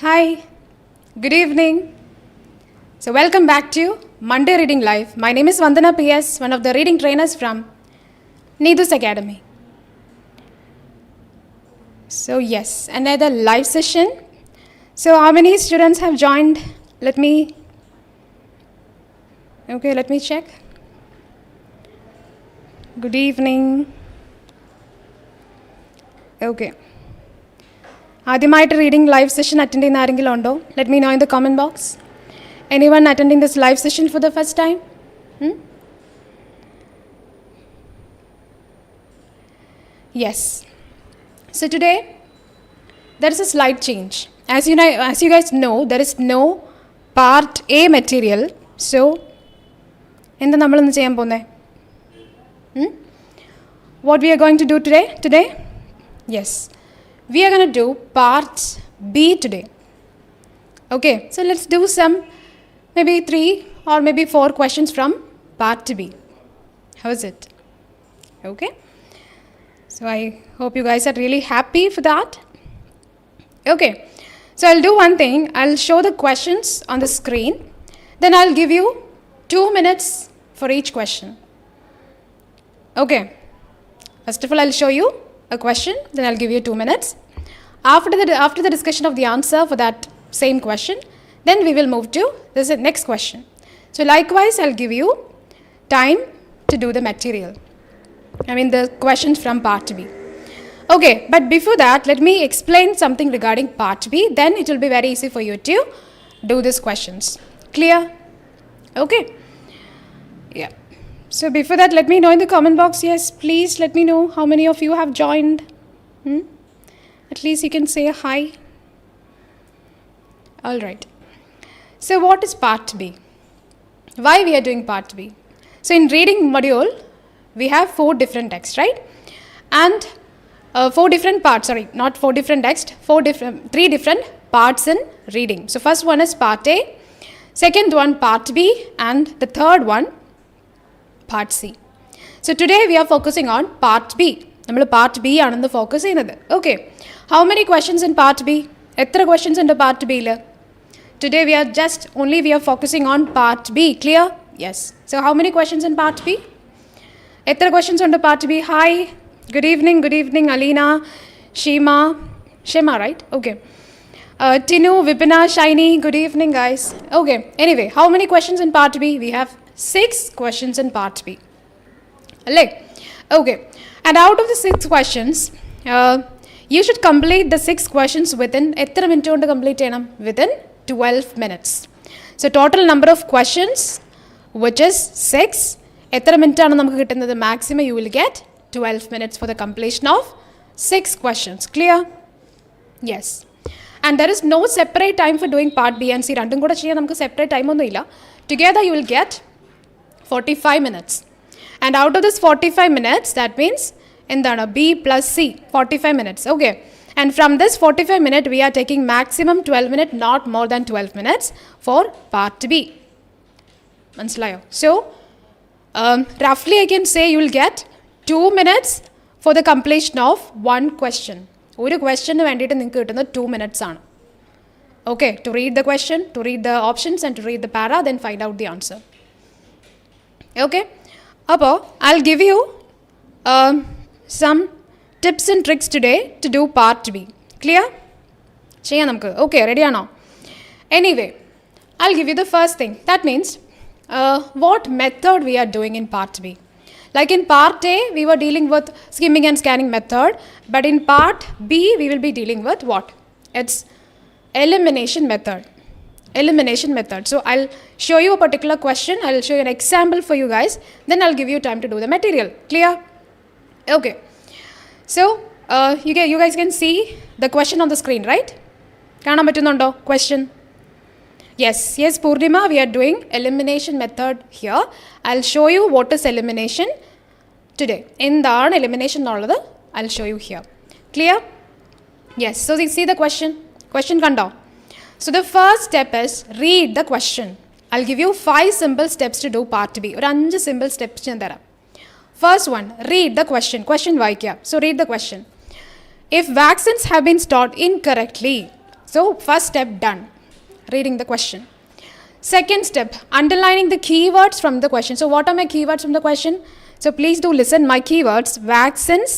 Hi, good evening. So welcome back to Monday Reading Live. My name is Vandana PS, one of the reading trainers from Needus Academy. So yes, another live session. So how many students have joined? Let me check. Good evening. Okay. ആദ്യമായിട്ട് reading live session attend ചെയ്യുന്ന ആരെങ്കിലും ഉണ്ടോ? Let me know in the comment box. Anyone attending this live session for the first time? Yes. So today there is a slight change. As you guys know, there is no part A material. So എന്താ നമ്മളിന്ന് ചെയ്യാൻ പോകുന്നത്? What we are going to do today? Yes. We are going to do part B today. Okay, so let's do some maybe 3 or maybe 4 questions from part B. How is it? Okay. So I hope you guys are really happy for that. Okay. So I'll do one thing. I'll show the questions on the screen. Then I'll give you 2 minutes for each question. Okay. First of all, I'll show you a question. Then I'll give you 2 minutes. After the discussion of the answer for that same question, then we will move to this next question. So likewise, I'll give you time to do the material. The questions from part B. Okay, but before that, let me explain something regarding part B. Then it will be very easy for you to do these questions. Clear? Okay. Yeah. So before that, let me know in the comment box. Yes, please let me know how many of you have joined. At least you can say hi. All right. So what is part B? Why we are doing part B? So in reading module, we have 4 different texts, right? And 4 different parts, sorry, not 4 different texts, 3 different parts in reading. So first one is part A, second one part B, and the third one part C. So today we are focusing on part B. നമ്മൾ part B ആണെന്ന് focus ചെയ്യുന്നത്. Okay, how many questions in part B? എത്ര questions ഉണ്ട് part ബിയിൽ? Today we are focusing on part B. Clear? Yes. So how many questions in part B? എത്ര questions ഉണ്ട് part B? Hi, good evening Aleena, Shema right? Okay. Tinu, Vipina, Shiny, good evening guys. Okay, anyway, how many questions in part B? We have 6 questions in part B. Okay, and out of the 6 questions, you should complete the 6 questions within എത്ര minute കൊണ്ട് complete ചെയ്യണം? Within 12 minutes. So total number of questions, which is 6. എത്ര minute ആണ് നമുക്ക് കിട്ടുന്നത്? Maximum you will get 12 minutes for the completion of 6 questions. Clear? Yes. And there is no separate time for doing part B and C. രണ്ടും കൂടെ ചെയ്യാൻ നമുക്ക് separate time ഒന്നും ഇല്ല. Together you will get 45 minutes. And out of this 45 minutes, that means എന്താണ്? B plus C, 45 minutes. Okay. And from this 45 minutes, we are taking maximum 12 minutes, not more than 12 minutes for part B. മനസ്സിലായോ? So, roughly I can say you will get 2 minutes for the completion of 1 question. ഒരു question വേണ്ടിയിട്ട് നിങ്ങൾക്ക് കിട്ടുന്നത് 2 minutes ആണ്. Okay, to read the question, to read the options and to read the para, then find out the answer. Okay. അപ്പോൾ I'll give you some tips and tricks today to do part B. Clear? ചെയ്യാം നമുക്ക്. Okay, ready ആണോ? Anyway, I'll give you the first thing. That means what method we are doing in part B. Like in part A, we were dealing with skimming and scanning method. But in part B, we will be dealing with what? It's elimination method. So I'll show you a particular question. I'll show you an example for you guys. Then I'll give you time to do the material. Clear? Okay. So you guys can see the question on the screen, right? കാണാൻ പറ്റുന്നുണ്ടോ question? Yes, Purnima, we are doing elimination method here. I'll show you what is elimination today. എന്താണ് elimination എന്നുള്ളത് I'll show you here. Clear? Yes. So see the question കണ്ടോ? So the first step is read the question. I'll give you 5 simple steps to do part B. ഒരു 5 simple steps ഞാൻ തരാം. First one, read the question. Question വായിക്കുക. So read the question. If vaccines have been stored incorrectly, So first step done, reading the question. Second step, underlining the keywords from the question. So what are my keywords from the question? So please do listen. My keywords: vaccines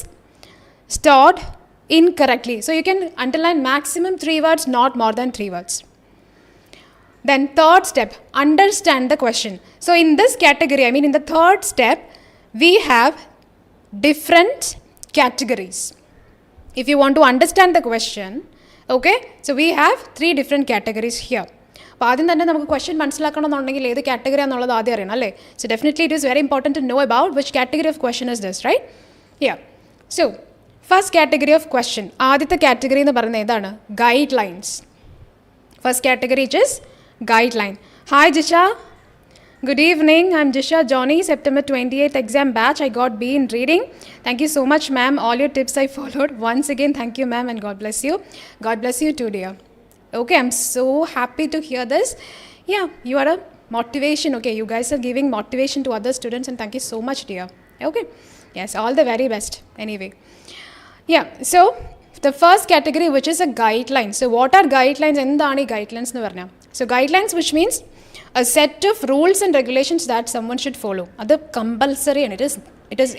stored incorrectly. So you can underline maximum 3 words, not more than 3 words. Then third step, understand the question. So in this category, in the third step, we have different categories. If you want to understand the question, okay, so we have 3 different categories here. അപ്പോൾ ആദ്യം തന്നെ നമുക്ക് question മനസ്സിലാക്കണമെന്നുണ്ടെങ്കിൽ ഏത് category ആണെന്നുള്ളത് ആദ്യം അറിയണം അല്ലേ? So definitely it is very important to know about which category of question is this, right? Ya. So first category of question, ആദ്യത്തെ കാറ്റഗറി എന്ന് പറയുന്നത് ഏതാണ്? Guidelines. First category it is guideline. Hi Jisha, good evening. I'm Jisha Johnny, September 28th exam batch. I got B in reading. Thank you so much, ma'am. All your tips I followed. Once again, thank you, ma'am, and God bless you. God bless you too, dear. Okay, I'm so happy to hear this. Yeah, you are a motivation. Okay, you guys are giving motivation to other students, and thank you so much, dear. Okay, yes, all the very best. Anyway, yeah, so the first category, which is a guideline. So what are guidelines? Endani guidelines nu parna. So guidelines, which means a set of rules and regulations that someone should follow. That's compulsory, and it is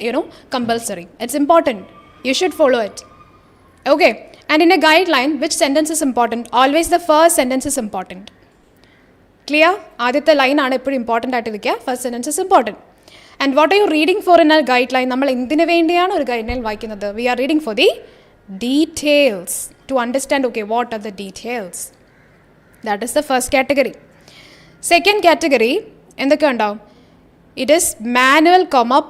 compulsory. It's important. You should follow it. Okay. And in a guideline, which sentence is important? Always the first sentence is important. Clear? Aditya line aanu eppodu important aayittu irukka. First sentence is important. And what are you reading for in a guideline? Nammal endine vendiyana oru guideline vaayikkunnathu? We are reading for the details. To understand, okay, what are the details? That is the first category. Second category, endokku undav? It is manual,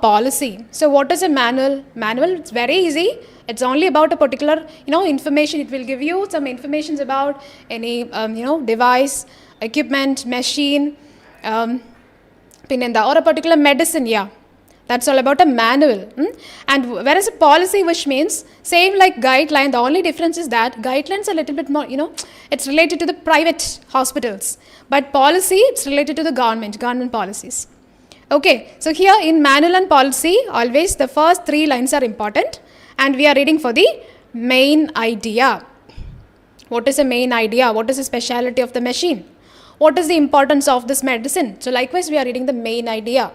policy. So what is a manual? Manual, it's very easy. It's only about a particular, information. It will give you some information about any, device, equipment, machine, or a particular medicine. Yeah, that's all about a manual. And whereas a policy, which means same like guideline, the only difference is that guidelines are a little bit more, it's related to the private hospitals. But policy, it's related to the government policies. Okay, so here in manual and policy, always the first 3 lines are important. And we are reading for the main idea. What is the main idea? What is the speciality of the machine? What is the importance of this medicine? So likewise, we are reading the main idea.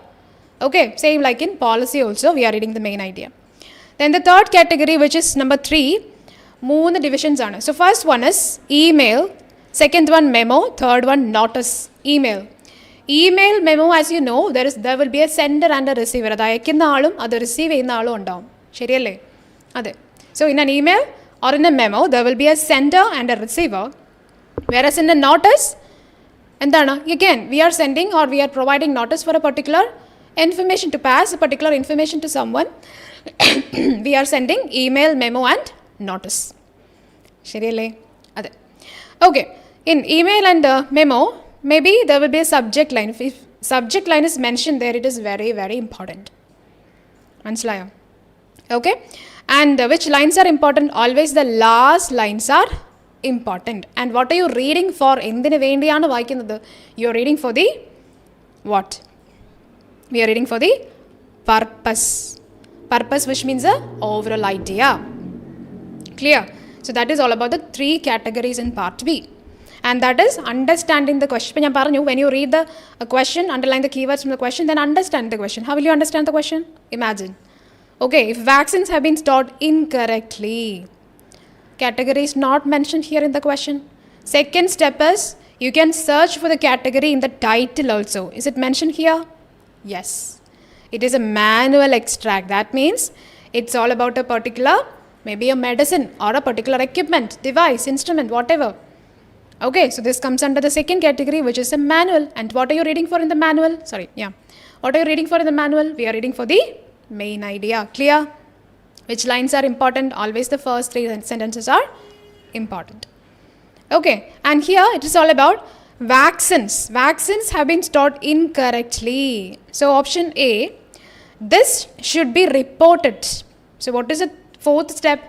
Okay, same like in policy also, we are reading the main idea. Then the third category, which is number 3, 3 divisions are. So first one is email, second one memo, third one notice. Email. Email, memo, as you know, there will be a sender and a receiver. അത് അയക്കുന്ന ആളും അത് receive ചെയ്യുന്ന ആളും ഉണ്ടാവും. ശരിയല്ലേ? അതെ. So in an email or in a memo, there will be a sender and a receiver. Whereas in a notice, എന്താണ്? Again, we are sending or we are providing notice for a particular information, to pass a particular information to someone. We are sending email, memo and notice. ശരിയല്ലേ? അതെ. Okay. In email and memo, maybe there will be a subject line. If subject line is mentioned there, it is very, very important. മനസ്സിലായോ? Okay. And which lines are important? Always the last lines are important. And what are you reading for? Endine vendiyana vaayikkunnathu? You are reading for the what? We are reading for the purpose. Purpose, which means the overall idea. Clear? So that is all about the 3 categories in part B. And that is understanding the question. When you read the question, underline the keywords from the question, then understand the question. How will you understand the question? Imagine. Okay, if vaccines have been stored incorrectly, category is not mentioned here in the question. Second step is you can search for the category in the title also. Is it mentioned here? Yes. It is a manual extract. That means it's all about a particular, maybe a medicine or a particular equipment, device, instrument, whatever. Okay, so this comes under the second category, which is a manual. And what are you reading for in the manual? What are you reading for in the manual? We are reading for the main idea. Clear? Which lines are important? Always the first 3 sentences are important. Okay, and here it is all about vaccines. Vaccines have been stored incorrectly. So option A, this should be reported. So what is the fourth step?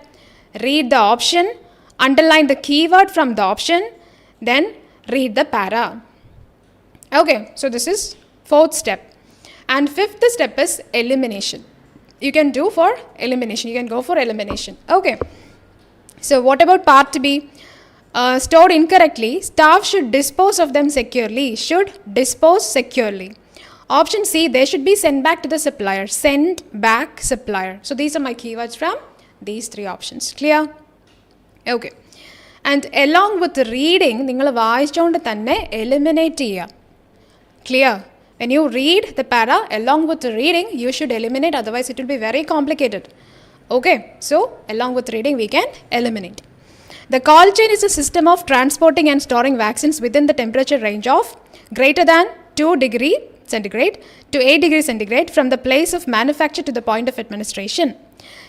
Read the option, underline the keyword from the option, then read the para. Okay, so this is fourth step. And fifth step is elimination. You can do for elimination. You can go for elimination. Okay. So what about part B? stored incorrectly, staff should dispose of them securely. Should dispose securely. Option C, they should be sent back to the supplier. Send back supplier. So these are my keywords from these three options. Clear? Okay. And along with reading, നിങ്ങൾ വായിച്ചുകൊണ്ട് തന്നെ eliminate ചെയ്യുക. Clear? When you read the para, along with the reading, you should eliminate, otherwise it will be very complicated. Okay, so along with reading, we can eliminate. The cold chain is a system of transporting and storing vaccines within the temperature range of greater than 2 degrees centigrade to 8 degrees centigrade from the place of manufacture to the point of administration.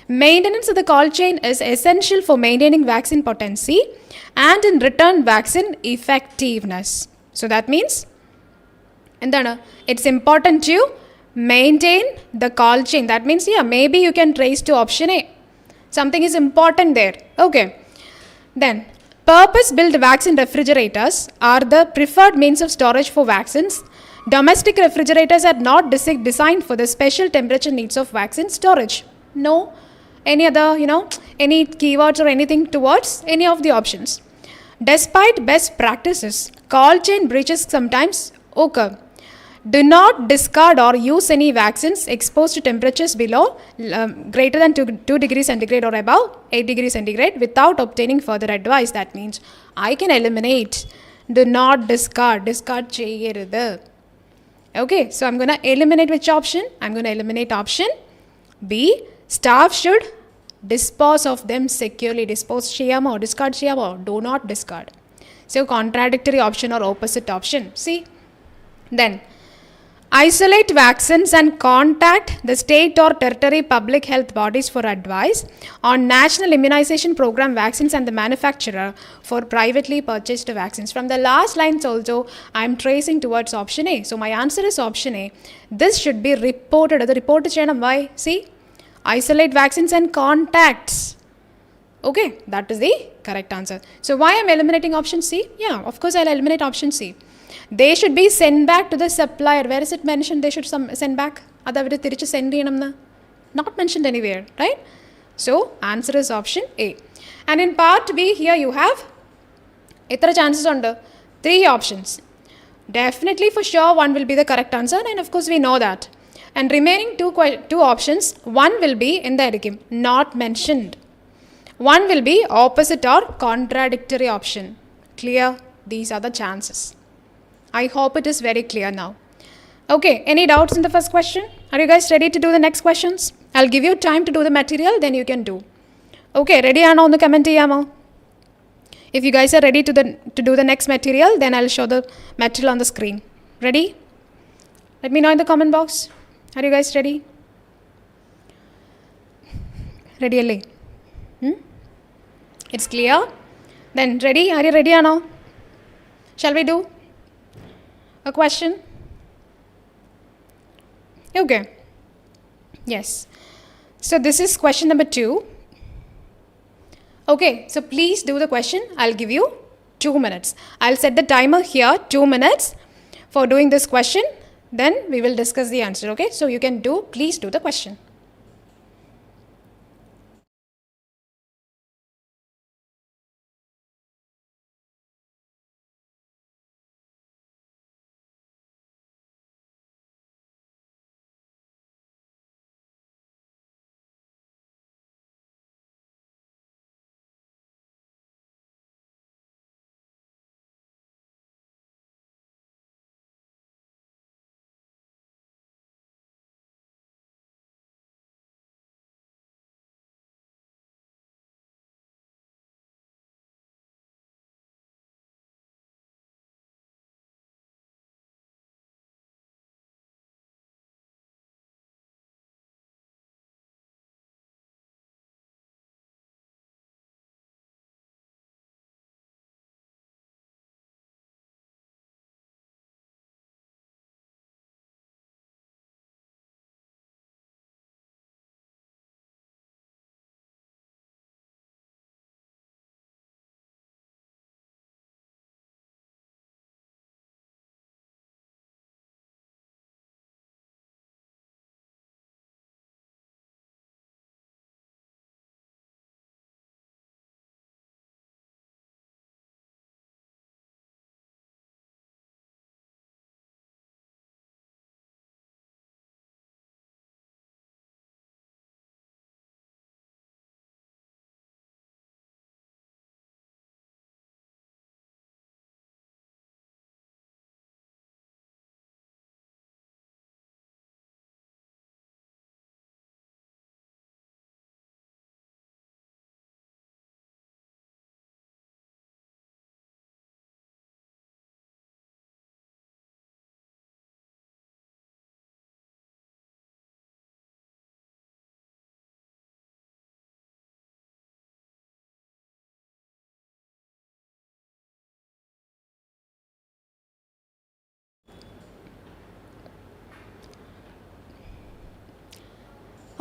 Maintenance of the cold chain is essential for maintaining vaccine potency and in return vaccine effectiveness. So that means, it's important to maintain the cold chain. That means, yeah, maybe you can trace to option A. Something is important there. Okay. Then, purpose-built vaccine refrigerators are the preferred means of storage for vaccines. Domestic refrigerators are not designed for the special temperature needs of vaccine storage. No. Any other, any keywords or anything towards any of the options. Despite best practices, cold chain breaches sometimes occur. Do not discard or use any vaccines exposed to temperatures below greater than 2 degrees centigrade or above 8 degrees centigrade without obtaining further advice. That means I can eliminate. Do not discard. Discard cheyirudhu. Okay, so I'm going to eliminate which option? I'm going to eliminate option B. Staff should dispose of them securely. Dispose cheyamo, discard cheyamo. Do not discard. So contradictory option or opposite option. See? Then, isolate vaccines and contact the state or territory public health bodies for advice on national immunization program vaccines and the manufacturer for privately purchased vaccines. From the last lines also, I am tracing towards option A. So my answer is option A. This should be reported. The report cheyyanam. Why? See? Isolate vaccines and contacts. Okay, that is the correct answer. So why I am eliminating option C? Yeah, of course I'll eliminate option C. They should be sent back to the supplier. Where is it mentioned they should send back? Adavide tirichu send cheyanamna. Not mentioned anywhere, right? So answer is option A. And in part B, here you have etra chances undu? 3 options. Definitely for sure one will be the correct answer, and of course we know that. And remaining two options, one will be in the edikim, not mentioned. One will be opposite or contradictory option. Clear? These are the chances. I hope it is very clear now. Okay, any doubts in the first question? Are you guys ready to do the next questions? I'll give you time to do the material, then you can do. Okay, ready or no on the comment cheyamo? If you guys are ready to do the next material, then I'll show the material on the screen. Ready? Let me know in the comment box. Are you guys ready? Ready alle? It's clear? Then ready? Are you ready or no? Shall we do a question? Okay. Yes. So this is question number 2. Okay, so please do the question. I'll give you 2 minutes. I'll set the timer here, 2 minutes for doing this question. Then we will discuss the answer, okay? So you can please do the question.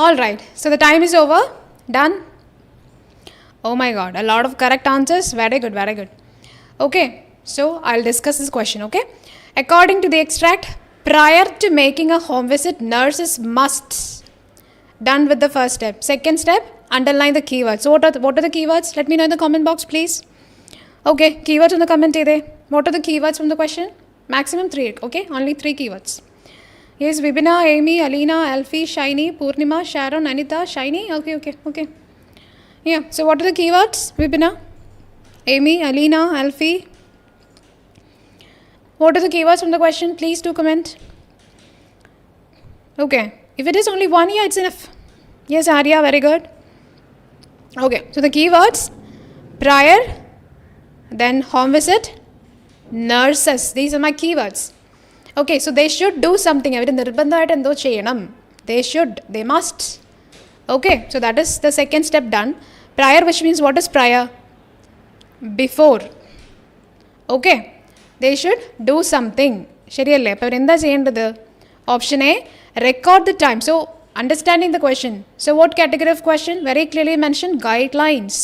All right, so the time is over. Done. Oh my god, a lot of correct answers. Very good, very good. Okay, so I'll discuss this question. Okay, according to the extract, prior to making a home visit, nurses must. Done with the first step. Second step, underline the keywords. So what are the keywords? Let me know in the comment box, please. Okay, keywords in the comment. What are the keywords from the question? Maximum 3. Okay, only 3 keywords. Yes, Vibina, Amy, Alina, Alfie, Shiny, Purnima, Sharon, Anita, Shiny. Okay. Yeah, so what are the keywords? Vibina, Amy, Alina, Alfie. What are the keywords from the question? Please do comment. Okay, if it is only 1, yeah, it's enough. Yes, Arya, very good. Okay, so the keywords, prior, then home visit, nurses. These are my keywords. Okay, so they should do something. They should, they must. Okay, so that is the second step done. Prior, which means what is prior? Before. Okay, they should do something. ശരിയല്ലേ? അപ്പോൾ എന്താ ചെയ്യേണ്ടത്? Option A, record the time. So, understanding the question. So, what category of question? Very clearly mentioned, guidelines.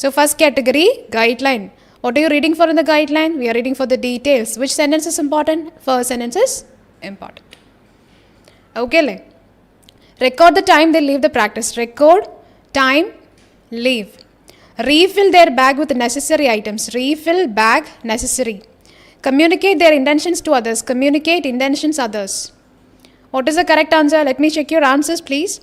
So, first category, guideline. What are you reading for in the guideline? We are reading for the details. Which sentence is important? First sentence is important. Okay, record the time they leave the practice. Record time, leave. Refill their bag with necessary items. Refill bag, necessary. Communicate their intentions to others. Communicate intentions others. What is the correct answer? Let me check your answers, please.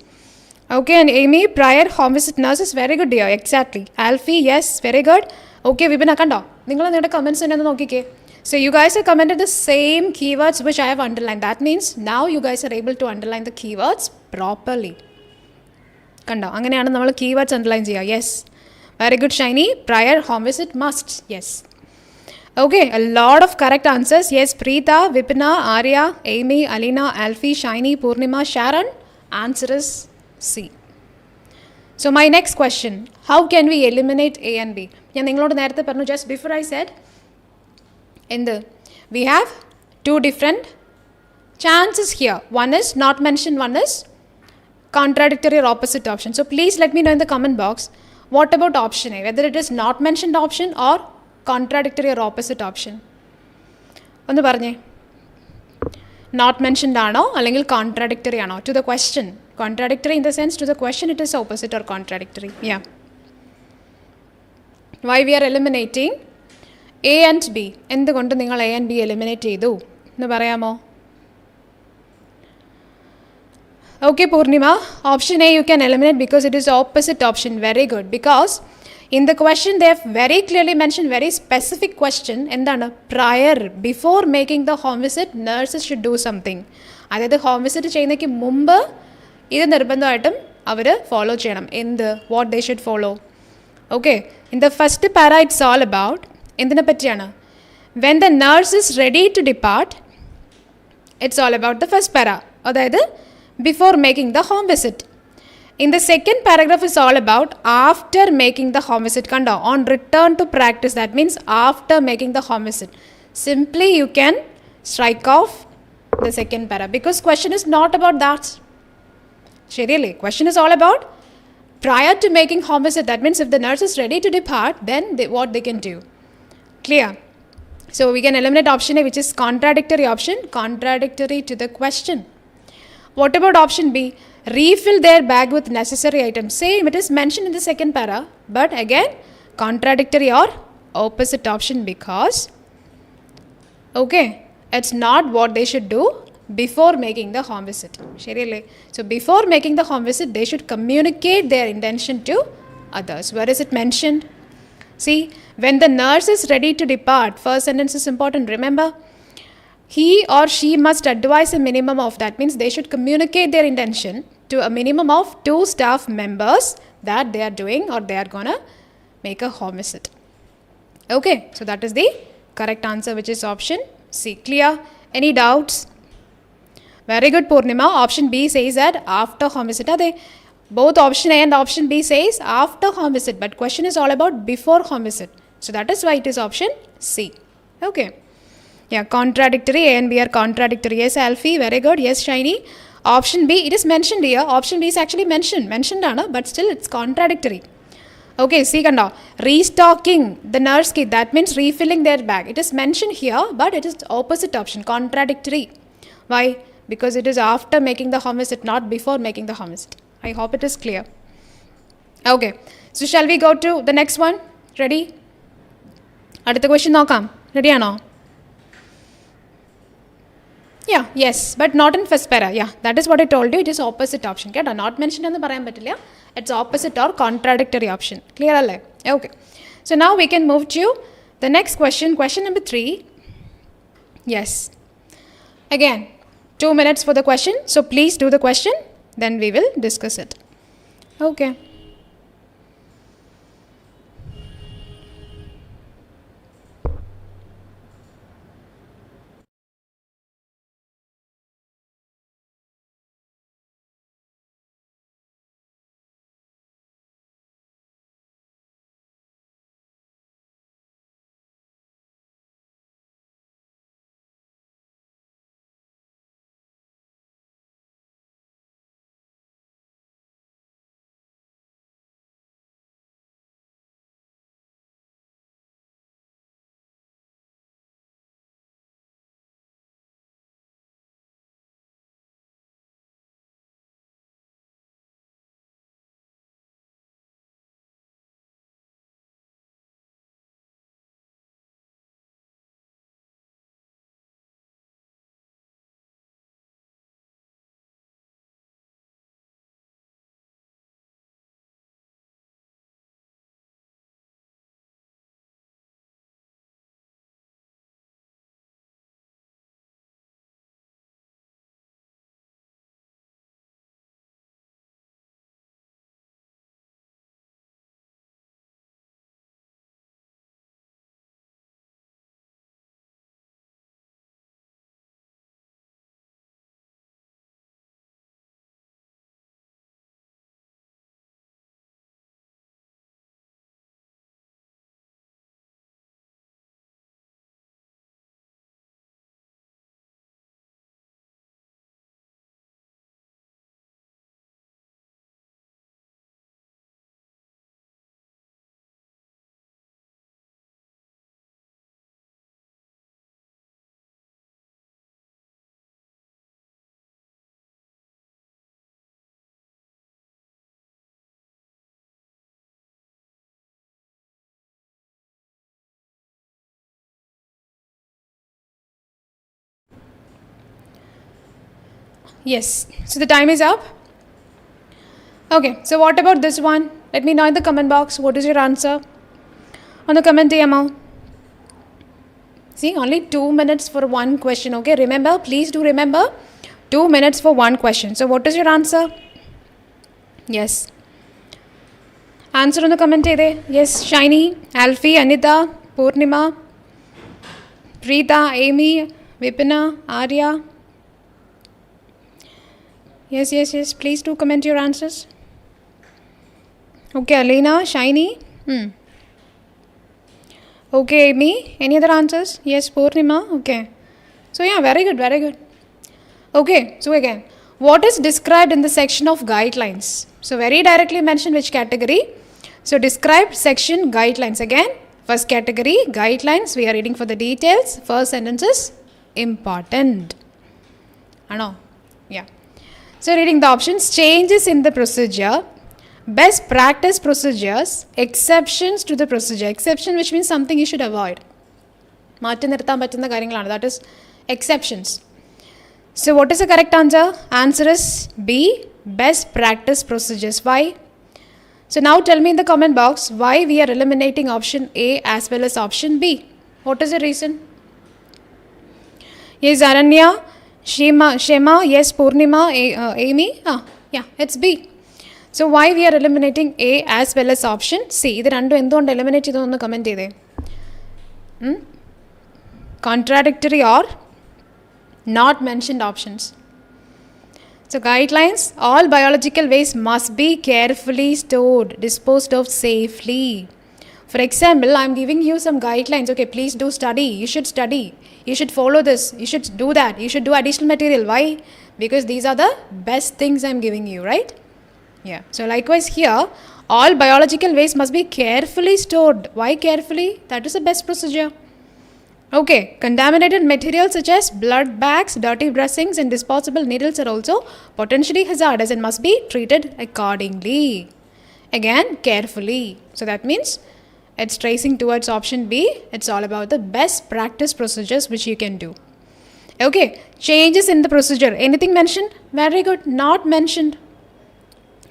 Okay, and Amy, prior home visit nurses. Very good, dear. Exactly. Alfie, yes, very good. Okay, Vibina, kanda. Ningala ningada comments enna nokkike. So you guys have commented the same keywords which I have underlined. That means now you guys are able to underline the keywords properly. Kanda. Anganeyana nammal keywords underline cheya. Yes. Very good, Shiny. Prior home visit must. Yes. Okay, a lot of correct answers. Yes, Preeta, Vipina, Arya, Amy, Alina, Alfie, Shiny, Purnima, Sharon. Answer is C. So my next question, how can we eliminate A and B? Just before I said, we have 2 different chances here. One is not mentioned, one is contradictory or opposite option. So please let me know in the comment box, what about option A? Whether it is not mentioned option or contradictory or opposite option. Not mentioned or contradictory to the question. Contradictory in the sense to the question it is opposite or contradictory. Yeah. Why we are eliminating A and B? എന്തുകൊണ്ട് നിങ്ങൾ A and B eliminate ചെയ്തു എന്ന് പറയാമോ? Okay, Purnima, option A you can eliminate because it is opposite option. Very good. Because in the question they have very clearly mentioned very specific question. എന്താണ്? Prior, before making the home visit, nurses should do something. അതായത് home visit ചെയ്യുന്നതിന് മുമ്പ് ഇത് നിർബന്ധമായിട്ടും അവർ follow ചെയ്യണം. എന്ത്? What they should follow. Okay, in the first para it's all about എന്തിനെ പറ്റിയാണ്? When the nurse is ready to depart, it's all about the first para, അതായത് before making the home visit. In the second paragraph is all about after making the home visit. Kanda, on return to practice, that means after making the home visit. Simply you can strike off the second para because question is not about that. Really, question is all about prior to making home visit. That means if the nurse is ready to depart, then what they can do. Clear? So we can eliminate option A, which is contradictory option, contradictory to the question. What about option B? Refill their bag with necessary items. Same, it is mentioned in the second para, but again contradictory or opposite option because okay, it's not what they should do before making the home visit. So before making the home visit, they should communicate their intention to others. Where is it mentioned? See, when the nurse is ready to depart, first sentence is important, remember. He or she must advise a minimum of, that means they should communicate their intention to a minimum of 2 staff members that they are doing or they are gonna make a home visit. Okay, so that is the correct answer, which is option C. Clear? Any doubts? Very good, Purnima. Option B says that after home visit. Both option A and option B says after home visit, but question is all about before home visit. So that is why it is option C. Okay. Yeah, contradictory. A and B are contradictory. Yes, Alfie, very good. Yes, Shiny. Option B, it is mentioned here. Option B is actually mentioned, but still it's contradictory. Okay, see kanda, restocking the nurse kit, that means refilling their bag. It is mentioned here, but it is the opposite option, contradictory. Why? Because it is after making the homicide, not before making the homicide. I hope it is clear. Okay, so shall we go to the next one? Ready? Adutha question nokam. Ready ano? Yeah, yes, but not in first para. Yeah, that is what I told you. It is opposite option. Okay, not mentioned in the parayan pattilla. It's opposite or contradictory option. Clear alle? Okay. So now we can move to the next question. Question number 3. Yes. Again, 2 minutes for the question. So please do the question. Then we will discuss it. Okay. Yes. So the time is up. Okay. So what about this one? Let me know in the comment box. What is your answer? On the comment TMO. See, only 2 minutes for one question. Okay. Remember, please do remember, 2 minutes for one question. So what is your answer? Yes. Answer on the comment ede. Yes, Shiny, Alfie, Anita, Purnima, Preeta, Amy, Vipina, Arya. Yes. Please do comment your answers. Okay, Alina, Shiny. Okay, Amy. Any other answers? Yes, Purnima. Okay. So yeah, very good. Okay, so again, what is described in the section of guidelines? So very directly mention which category. So describe section guidelines. Again, first category, guidelines. We are reading for the details. First sentence is important. I know. Yeah. So reading the options, changes in the procedure, best practice procedures, exceptions to the procedure. Exception, which means something you should avoid. That is exceptions. So what is the correct answer? Answer is B, best practice procedures. Why? So now tell me in the comment box why we are eliminating option A as well as option B. What is the reason? Yes, Aranya, Shema, yes, Purnima, Amy. Yeah, it's B. So why we are eliminating A as well as option C? This two endond eliminate idu onnu comment ide. Contradictory or not mentioned options. So guidelines, all biological waste must be carefully stored, disposed of safely. For example, I am giving you some guidelines. Okay, please do study. You should study. You should follow this. You should do that. You should do additional material. Why? because these are the best things I'm giving you, right? Yeah. So likewise here, all biological waste must be carefully stored. Why carefully? That is the best procedure. Okay, contaminated materials such as blood bags, dirty dressings and disposable needles are also potentially hazardous and must be treated accordingly. Again, carefully. So that means it's tracing towards option B. It's all about the best practice procedures which you can do. Okay, changes in the procedure. Anything mentioned? Very good. Not mentioned.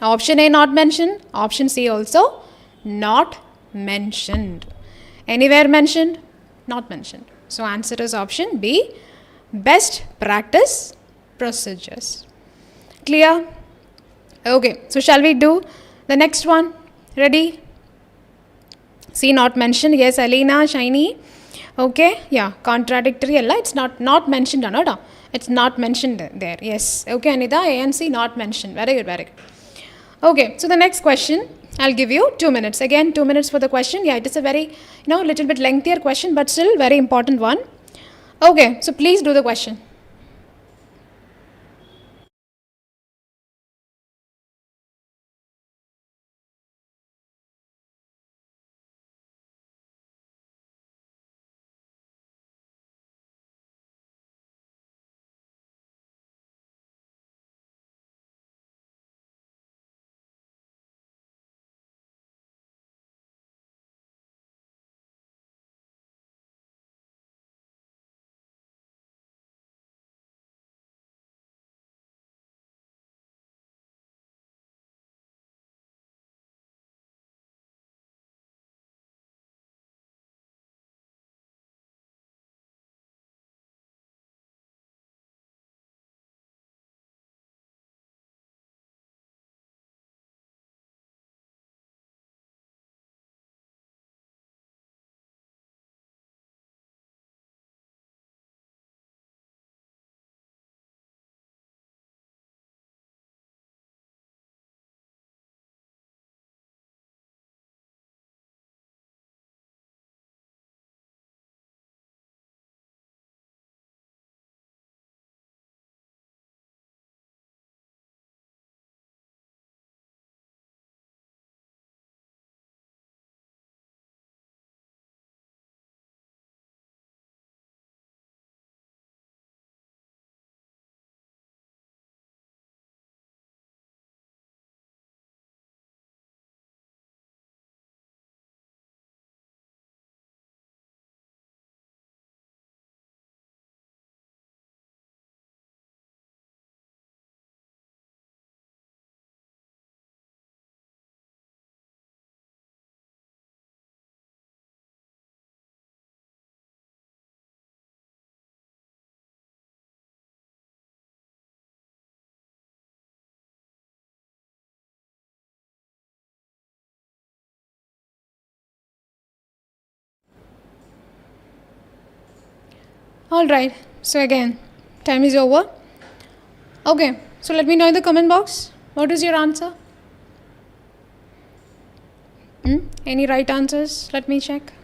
Option A not mentioned. Option C also not mentioned. Anywhere mentioned? Not mentioned. So answer is option B, best practice procedures. Clear? Okay, so shall we do the next one? Ready? C not mentioned. Yes, Alina, Shiny. Okay, yeah, contradictory. It's not mentioned. No, it's not mentioned there. Yes. Okay, Anita, A and C not mentioned. Very good, very good. Okay, so the next question, I'll give you 2 minutes. Again, 2 minutes for the question. Yeah, it is a very, little bit lengthier question, but still very important one. Okay, so please do the question. All right, so again, time is over. Okay, so let me know in the comment box, what is your answer? Any right answers? Let me check.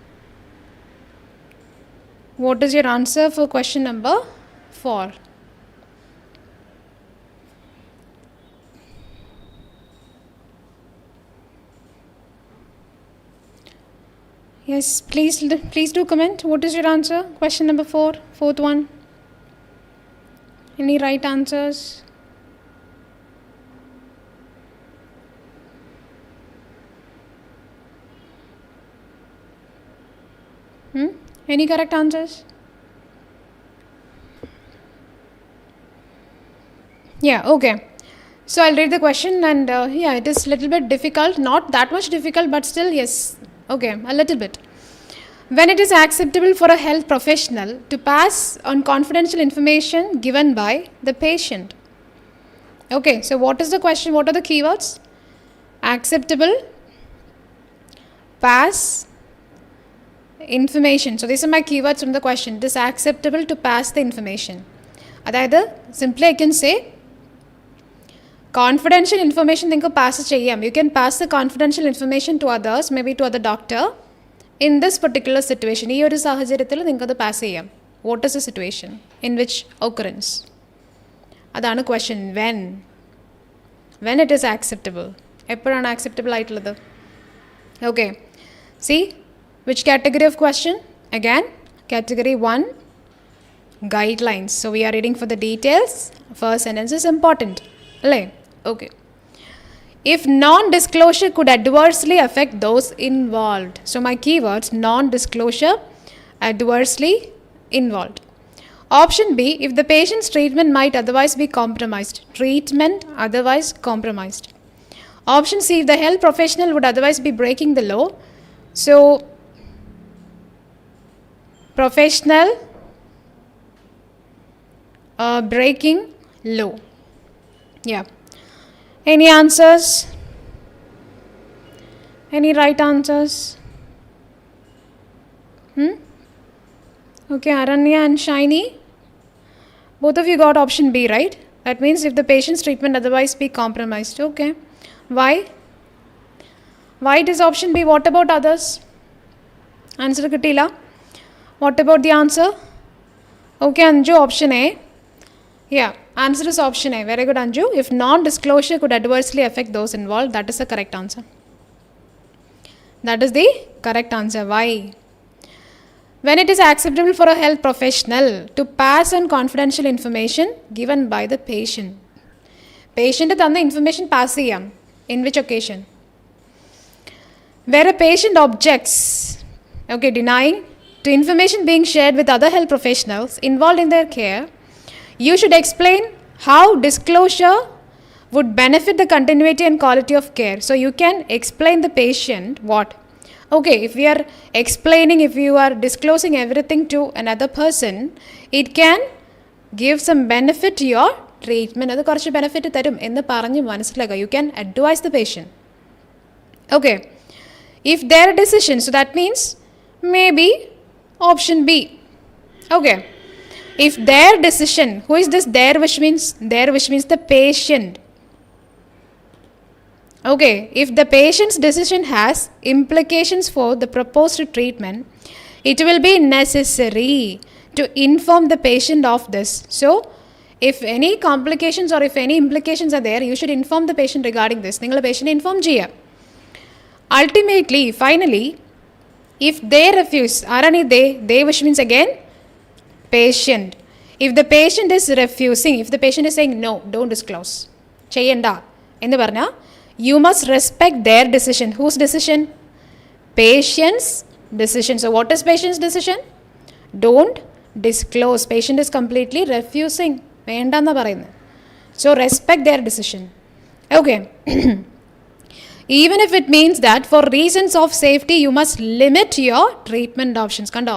What is your answer for question number 4? Yes, please do comment. What is your answer? Question number 4, fourth one. Any right answers? Any correct answers? Yeah, okay. So I'll read the question and yeah, it is a little bit difficult. Not that much difficult, but still, yes. Okay, a little bit. When it is acceptable for a health professional to pass on confidential information given by the patient. Okay, so what is the question? What are the keywords? Acceptable, pass, information. So these are my keywords from the question. It is acceptable to pass the information. That simply I can say confidential information you can pass the confidential information to others, maybe to other doctor in this particular situation. What is the situation in which occurrence? അതാണ് question. When it is acceptable. എപ്പോഴാണ് acceptable ആയിട്ടുള്ളത്? Okay. See, which category of question? Again, category 1, guidelines. So we are reading for the details. First sentence is important. Okay. If non-disclosure could adversely affect those involved. So my keywords, non-disclosure, adversely involved. Option B, if the patient's treatment might otherwise be compromised. Treatment otherwise compromised. Option C, if the health professional would otherwise be breaking the law. So, professional breaking law. Yeah. Any answers? Any right answers? Okay, Aranya and Shiny. Both of you got option B, right? That means if the patient's treatment otherwise be compromised. Okay. Why? Why it is option B? What about others? Answer kittila. What about the answer? Okay, Anju, option A. Yeah, answer is option A. Very good, Anju. If non-disclosure could adversely affect those involved, that is the correct answer. That is the correct answer. Why? When it is acceptable for a health professional to pass on confidential information given by the patient. Patient തന്ന information pass ചെയ്യാം. In which occasion? Where a patient objects, okay, denying to information being shared with other health professionals involved in their care, you should explain how disclosure would benefit the continuity and quality of care. So you can explain the patient what? Okay, if we are explaining, if you are disclosing everything to another person, it can give some benefit to your treatment. അത് കുറച്ച് benefit തരും എന്ന് പറഞ്ഞ് മനസ്സിലാക്കുക. You can advise the patient. Okay. If their decision, so that means maybe option B. Okay. If their decision, who is this their, which means? Their, which means the patient. Okay, if the patient's decision has implications for the proposed treatment, it will be necessary to inform the patient of this. So, if any complications or if any implications are there, you should inform the patient regarding this. നിങ്ങൾ patient inform ചെയ്യുക. Ultimately, finally, if they refuse, ആരാണ് they which means again patient. If the patient is refusing, if the patient is saying no, don't disclose, ചെയ്യണ്ട എന്ന് പറഞ്ഞാൽ, you must respect their decision. Whose decision? Patient's decision. So what is patient's decision? Don't disclose. Patient is completely refusing. വേണ്ടെന്നാ പറയുന്നത്. So respect their decision. Okay. Even if it means that for reasons of safety you must limit your treatment options. കണ്ടോ?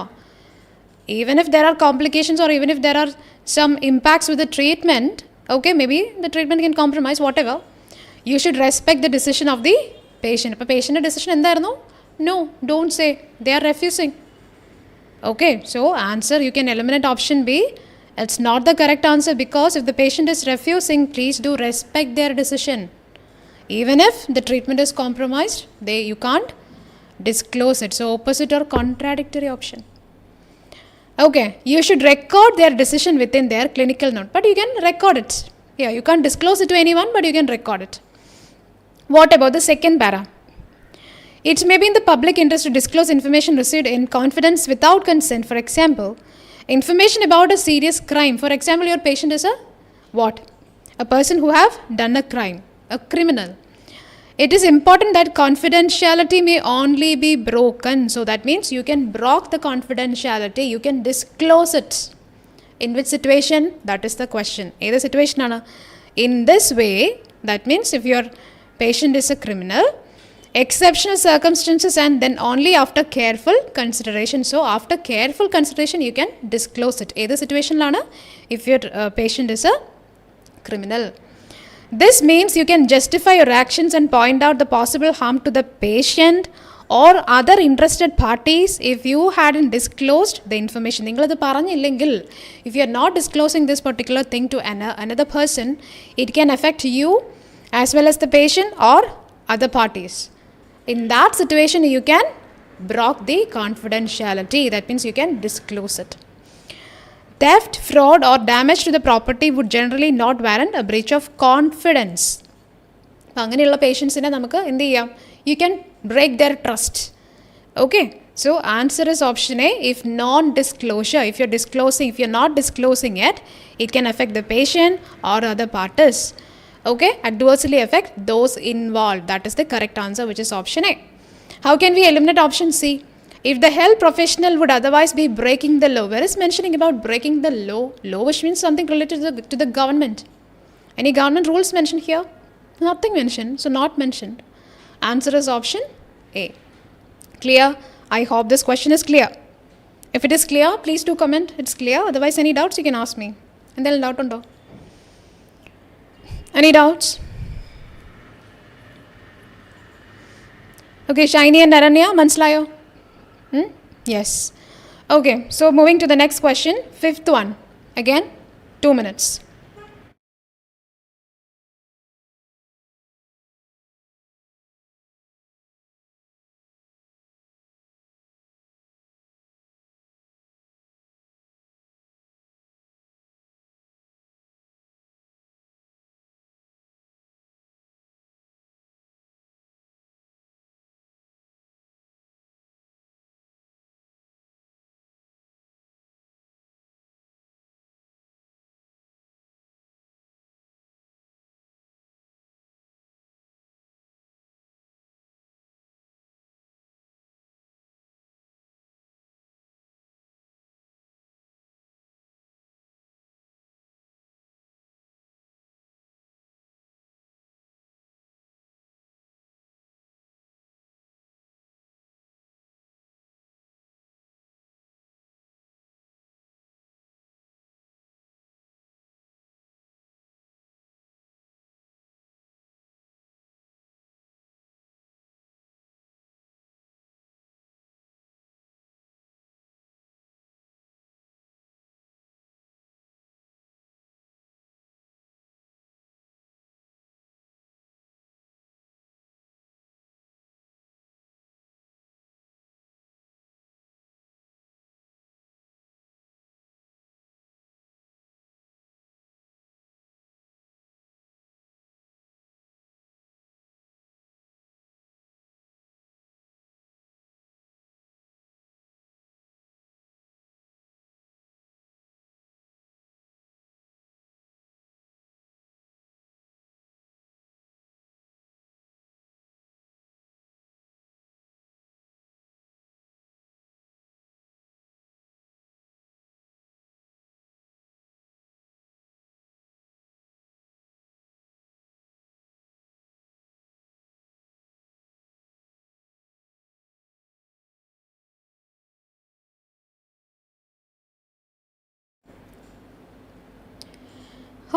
Even if there are complications or even if there are some impacts with the treatment, okay, maybe the treatment can compromise, whatever. You should respect the decision of the patient. അപ്പോൾ പേഷ്യൻ്റെ decision എന്തായിരുന്നു? No, don't say. They are refusing. Okay, so answer, you can eliminate option B. It's not the correct answer because if the patient is refusing, please do respect their decision. Even if the treatment is compromised, you can't disclose it. So opposite or contradictory option. Okay, you should record their decision within their clinical note. But you can record it. Yeah, you can't disclose it to anyone, but you can record it. What about the second para? It may be in the public interest to disclose information received in confidence without consent. For example, information about a serious crime. For example, your patient is a what? A person who have done a crime, a criminal. It is important that confidentiality may only be broken. So that means you can break the confidentiality. You can disclose it. In which situation? That is the question. Either situation ana. In this way, that means if your patient is a criminal, exceptional circumstances and then only after careful consideration. So after careful consideration, you can disclose it. Either situation lana, if your patient is a criminal. This means you can justify your actions and point out the possible harm to the patient or other interested parties if you hadn't disclosed the information. നിങ്ങളത് പറഞ്ഞില്ലെങ്കിൽ, if you are not disclosing this particular thing to another person, it can affect you as well as the patient or other parties. In that situation, you can break the confidentiality. That means you can disclose it. theft, fraud or damage to the property would generally not warrant a breach of confidence. അപ്പോൾ അങ്ങനെയുള്ള പേഷ്യൻസിനെ നമുക്ക് എന്ത് ചെയ്യാം? You can break their trust. Okay, so answer is option A. If non-disclosure, if you're not disclosing it can affect the patient or other parties. Okay, adversely affect those involved. That is the correct answer, which is option A. How can we eliminate option C? If the health professional would otherwise be breaking the law. Where is mentioning about breaking the law? Law, which means something related to the government. Any government rules mentioned here? Nothing mentioned, so not mentioned. Answer is option A. Clear? I hope this question is clear. If it is clear, please do comment. It's clear. Otherwise, any doubts you can ask me. And then doubt undo. Any doubts? Okay, Shiny and Aranya, manslayo? Yes. Okay, so moving to the next question, fifth one. Again, 2 minutes.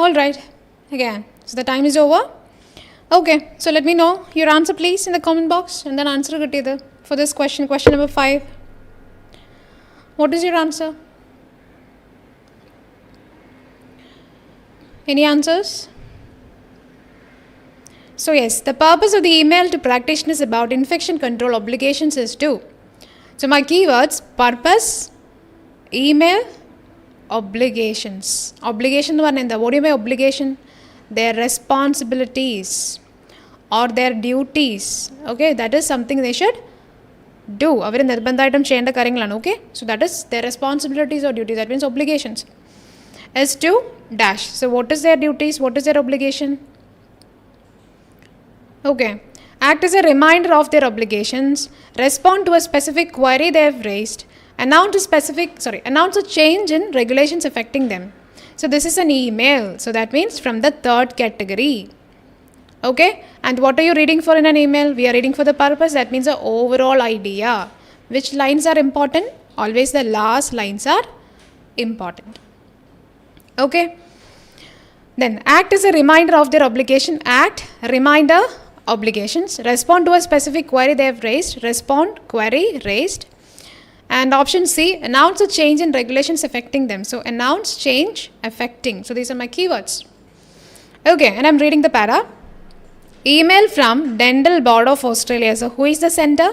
All right, again, so the time is over. Okay, so let me know your answer please in the comment box and then answer it for this question number 5. What is your answer? Any answers? So yes, the purpose of the email to practitioners about infection control obligations is to. So my keywords: purpose, email, obligations. Obligation what do you mean obligation? Their responsibilities or their duties. Okay, that is something they should do. Avare nirbandhayittum cheyenda karyangalaanu. Okay, so that is their responsibilities or duties. That means obligations. Is to dash. So what is their duties? What is their obligation? Okay, act as a reminder of their obligations, respond to a specific query they have raised, announce a change in regulations affecting them. So this is an email. So that means from the third category. Okay, and what are you reading for in an email? We are reading for the purpose. That means the overall idea. Which lines are important? Always the last lines are important. Okay, then act as a reminder of their obligation. Act, reminder, obligations. Respond to a specific query they have raised. Respond, query, raised. And option C, announce a change in regulations affecting them. So announce, change, affecting. So these are my keywords. Okay, and I'm reading the para. Email from Dental Board of Australia. So who is the sender?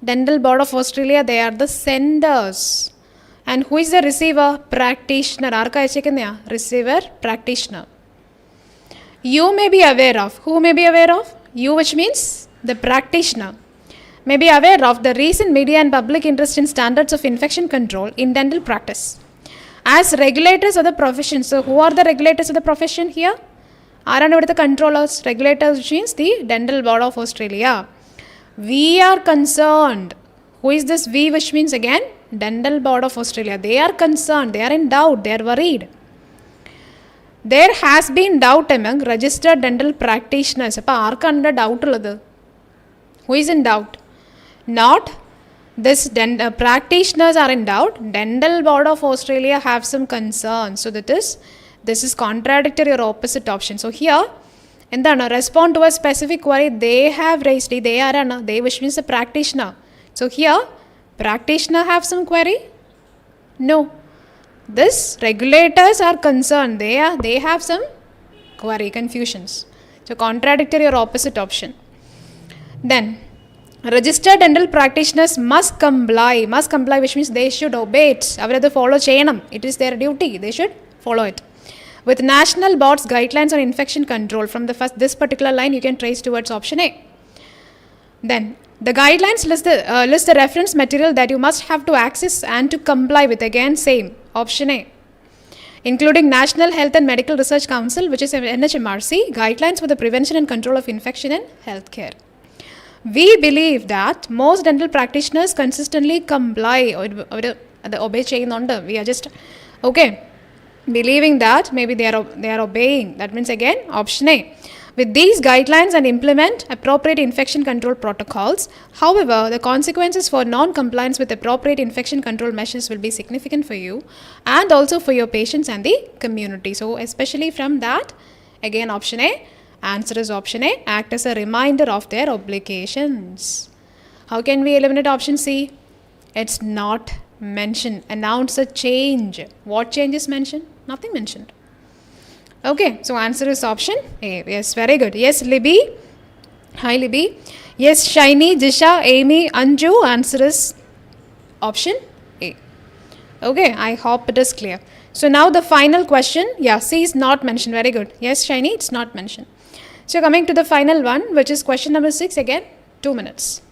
Dental Board of Australia, they are the senders. And who is the receiver? Practitioner. ആർക്കാ അയച്ചേക്കുന്നയാ? Receiver, practitioner. You may be aware of. Who may be aware of? You, which means the practitioner, may be aware of the recent media and public interest in standards of infection control in dental practice. As regulators of the profession, so who are the regulators of the profession here? Are the controllers? Regulators, which means the Dental Board of Australia. We are concerned. Who is this we, which means again Dental Board of Australia? They are concerned, they are in doubt, they are worried. There has been doubt among registered dental practitioners. Appa aarka under doubt ullathu? Who is in doubt? Not this practitioners are in doubt. Dental Board of Australia have some concerns. So this is contradictory or opposite option. So here endana respond to a specific query they have raised. They are they, which means the practitioner. So here practitioner have some query? No. This regulators are concerned. They have some query, confusions. So contradictory or opposite option. Then registered dental practitioners must comply. Must comply, which means they should obey it. Avarathu follow cheyanam. It is their duty. They should follow it. With national board's guidelines on infection control. From the first this particular line you can trace towards option A. Then the guidelines list the reference material that you must have to access and to comply with. Again same, option A. Including National Health and Medical Research Council, which is NHMRC, guidelines for the prevention and control of infection in healthcare. We believe that most dental practitioners consistently comply or obey cheyyunnundu. We are just okay believing that maybe they are obeying. That means again option A. With these guidelines and implement appropriate infection control protocols. However, the consequences for non-compliance with appropriate infection control measures will be significant for you and also for your patients and the community. So especially from that, again option A. Answer is option A. Act as a reminder of their obligations. How can we eliminate option C? It's not mentioned. Announce a change. What change is mentioned? Nothing mentioned. Okay, so answer is option A. Yes, very good. Yes, Libby. Hi, Libby. Yes, Shiny, Jisha, Amy, Anju. Answer is option A. Okay, I hope it is clear. So now the final question. Yeah, C is not mentioned. Very good. Yes, Shiny, it's not mentioned. So coming to the final one, which is question number 6. Again, 2 minutes.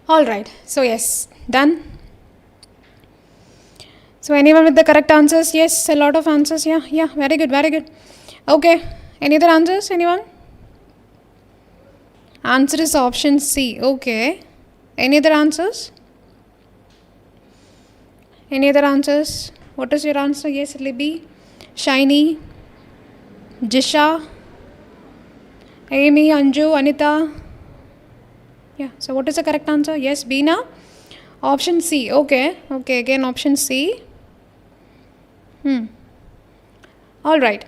All right. So yes, done. So anyone with the correct answers? Yes, a lot of answers. Yeah, very good, very good. Okay, any other answers? Anyone? Answer is option C. Okay. Any other answers? Any other answers? What is your answer? Yes, Libby, Shiny, Jisha, Amy, Anju, Anita. Yeah, so what is the correct answer? Yes, Beena. Option C. Okay, again option C. All right.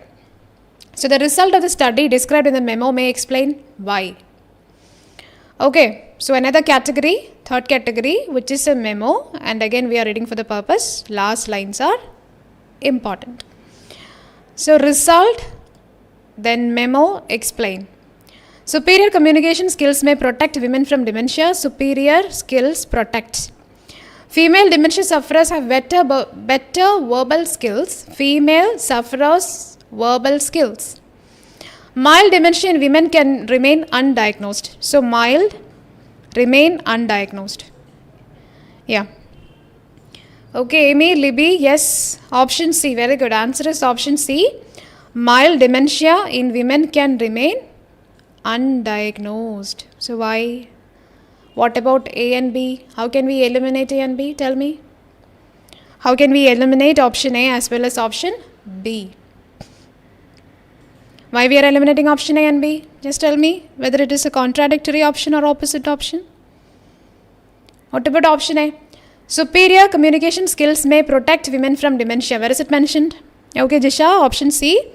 So the result of the study described in the memo may explain why. Okay, so another category, third category, which is a memo, and again we are reading for the purpose. Last lines are important. So result, then memo, explain. Superior communication skills may protect women from dementia. Superior skills protect. Female dementia sufferers have better verbal skills. Female sufferers verbal skills. Mild dementia in women can remain undiagnosed. So mild, remain undiagnosed. Yeah. Okay, Amy, Libby, yes. Option C, very good. Answer is option C. Mild dementia in women can remain undiagnosed. So why? What about A and B? How can we eliminate A and B? Tell me. How can we eliminate option A as well as option B? Why we are eliminating option A and B? Just tell me whether it is a contradictory option or opposite option. What about option A? Superior communication skills may protect women from dementia. Where is it mentioned? Okay, Jisha, option C.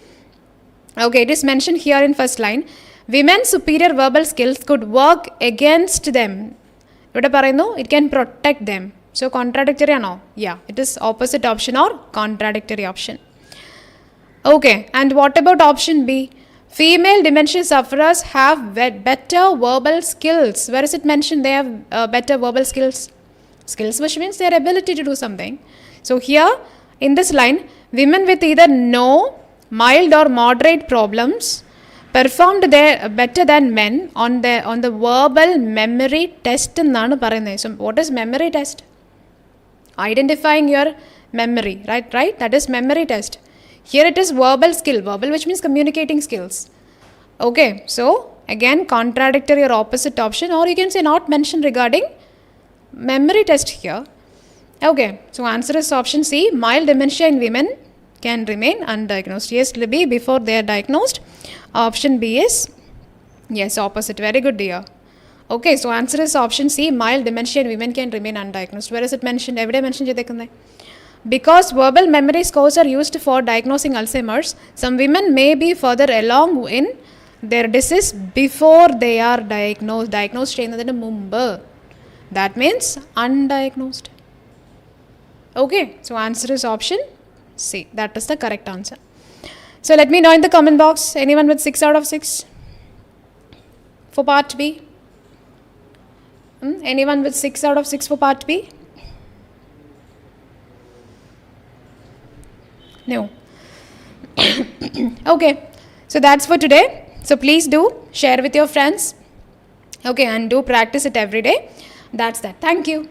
Okay, it is mentioned here in first line. Women's superior verbal skills could work against them. It can protect them. So contradictory or no? Yeah, it is opposite option or contradictory option. Okay, and what about option B? Female dementia sufferers have better verbal skills. Where is it mentioned they have better verbal skills? Skills, which means their ability to do something. So here in this line, women with either no, mild or moderate problems performed better than men on the verbal memory test. So what is memory test? Identifying your memory, right? That is memory test. Here it is verbal skill. Verbal, which means communicating skills. Okay, so again contradictory or opposite option, or you can say not mentioned regarding memory test here. Okay, so answer is option C. Mild dementia in women can remain undiagnosed. Yes, Libby, before they are diagnosed. Option B is yes, opposite. Very good, dear. Okay, so answer is option C. Mild dementia in women can remain undiagnosed. Where is it mentioned? Every mentioned. Because verbal memory scores are used for diagnosing Alzheimer's, some women may be further along in their disease before they are diagnosed. Diagnosed ചെയ്യുന്നതിന് മുമ്പ്. That means undiagnosed. Okay, so answer is option C. That is the correct answer. So let me know in the comment box, anyone with 6 out of 6 for part B? Anyone with 6 out of 6 for part B? No. Okay, so that's for today. So please do share with your friends. Okay, and do practice it every day. That's that. Thank you.